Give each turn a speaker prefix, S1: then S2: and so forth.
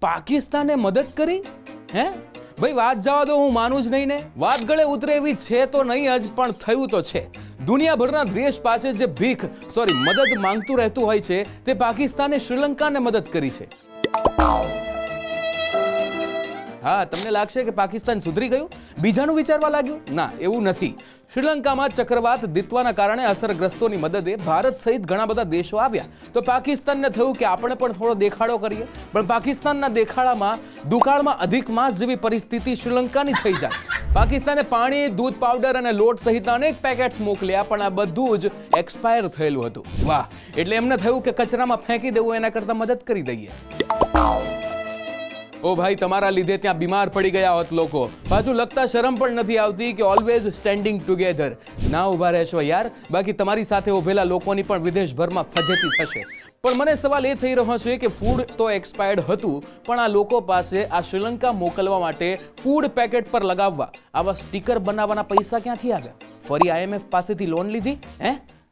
S1: પાકિસ્તાને મદદ કરી? હે ભાઈ, વાત જવા દો, હું માનું જ નહીં ને. વાત ગળે ઉતરે એવી છે તો નહીં જ, પણ થયું તો છે. દુનિયાભરના દેશ પાસે જે મદદ માંગતું રહેતું હોય છે, તે પાકિસ્તાને શ્રીલંકાને મદદ કરી છે. હા, તમને લાગશે કે પાકિસ્તાન સુધરી ગયું, બીજાનું વિચારવા લાગ્યું? ના, એવું નથી. શ્રીલંકામાં ચક્રવાત દિત્વાના કારણે અસરગ્રસ્તોની મદદે ભારત સહિત ઘણા બધા દેશો આવ્યા. તો પાકિસ્તાનને થયું કે આપણે પણ થોડો દેખાડો કરીએ. પણ પાકિસ્તાનના દેખાડામાં દુકાળમાં અધિક માસ જેવી પરિસ્થિતિ શ્રીલંકાની થઈ જાય. પાકિસ્તાને પાણી, દૂધ પાવડર અને લોટ સહિતના અનેક પેકેટ્સ મોકલ્યા, પણ આ બધું જ એક્સપાયર થયેલું હતું. વાહ! એટલે એમને થયું કે કચરામાં ફેંકી દેવું એના કરતાં મદદ કરી દઈએ. ઓ ભાઈ, તમારા લીધે ત્યાં બીમાર પડી ગયા હોત લોકો. પાછું લગતા શરમ પણ નથી આવતી કે ઓલવેઝ સ્ટેન્ડિંગ ટુગેધર. ના ઊભા રહેશો યાર, બાકી તમારી સાથે ઉભેલા લોકોની પણ વિદેશભરમાં ફજેતી થશે. પણ મને સવાલ એ થઈ રહ્યો છે કે ફૂડ તો એક્સપાયર્ડ હતું, પણ આ લોકો પાસે આ શ્રીલંકા મોકલવા માટે ફૂડ પેકેટ પર લગાવવા આવા સ્ટીકર બનાવવાના પૈસા ક્યાંથી આવ્યા? ફરી IMF પાસેથી લોન લીધી?